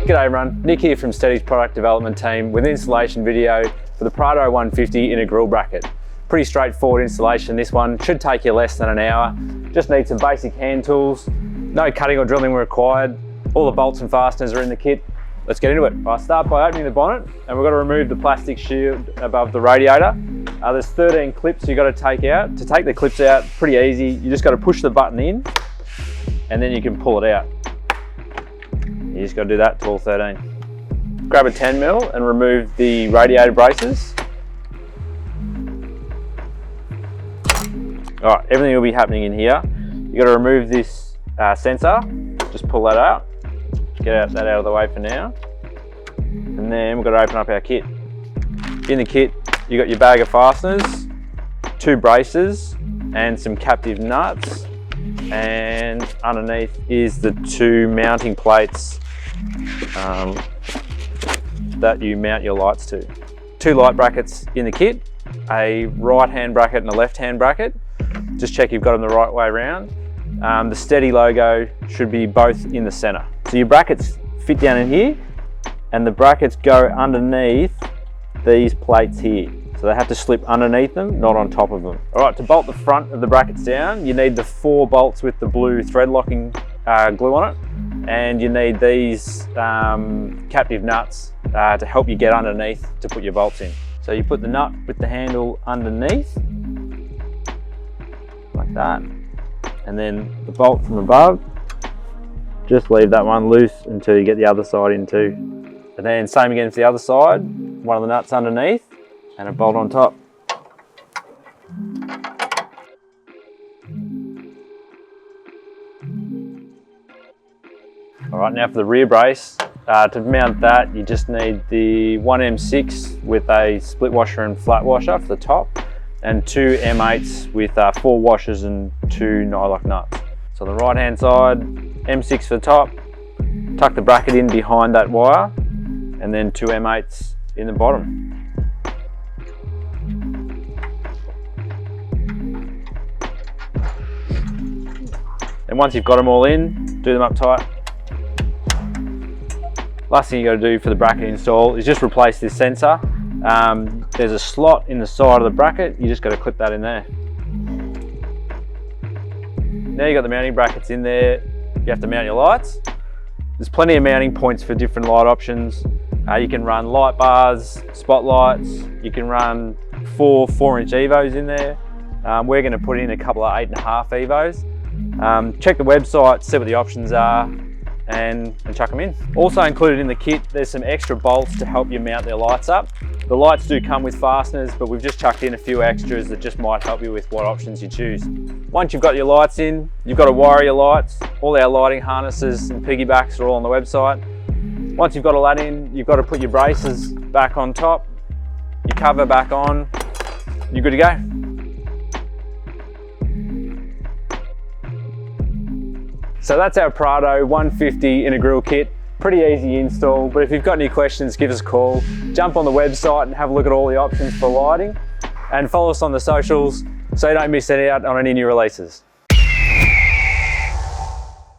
G'day everyone, Nick here from Stedi's product development team with an installation video for the Prado 150 Inner Grille Bracket. Pretty straightforward installation. This one should take you less than an hour. Just need some basic hand tools. No cutting or drilling required. All the bolts and fasteners are in the kit. Let's get into it. I'll start by opening the bonnet, and we've got to remove the plastic shield above the radiator. There's 13 clips you've got to take out. To take the clips out, pretty easy. You just got to push the button in and then you can pull it out. You just got to do that to all 13. Grab a 10mm and remove the radiator braces. All right, everything will be happening in here. You got to remove this sensor. Just pull that out. Get that out of the way for now. And then we've got to open up our kit. In the kit, you got your bag of fasteners, 2 braces, and some captive nuts. And underneath is the 2 mounting plates that you mount your lights to. 2 light brackets in the kit, a right hand bracket and a left hand bracket. Just check you've got them the right way around. The Stedi logo should be both in the center. So your brackets fit down in here and the brackets go underneath these plates here. So they have to slip underneath them, not on top of them. All right, to bolt the front of the brackets down, you need the 4 bolts with the blue thread locking glue on it. And you need these captive nuts to help you get underneath to put your bolts in. So you put the nut with the handle underneath, like that. And then the bolt from above, just leave that one loose until you get the other side in too. And then same again for the other side, one of the nuts underneath and a bolt on top. All right, now for the rear brace, to mount that, you just need the 1M6 with a split washer and flat washer for the top, and 2 M8s with 4 washers and 2 nylock nuts. So on the right hand side, M6 for the top, tuck the bracket in behind that wire, and then 2 M8s in the bottom. And once you've got them all in, do them up tight. Last thing you got to do for the bracket install is just replace this sensor. There's a slot in the side of the bracket, you just got to clip that in there. Now you've got the mounting brackets in there, you have to mount your lights. There's plenty of mounting points for different light options. You can run light bars, spotlights, you can run 4 4-inch Evos in there. We're going to put in a couple of 8.5 Evos. Check the website, see what the options are, and chuck them in. Also included in the kit, there's some extra bolts to help you mount their lights up. The lights do come with fasteners, but we've just chucked in a few extras that just might help you with what options you choose. Once you've got your lights in, you've got to wire your lights. All our lighting harnesses and piggybacks are all on the website. Once you've got all that in, you've got to put your braces back on top, your cover back on, you're good to go. So that's our Prado 150 Inner Grille kit. Pretty easy install, but if you've got any questions, give us a call. Jump on the website and have a look at all the options for lighting, and follow us on the socials so you don't miss out on any new releases.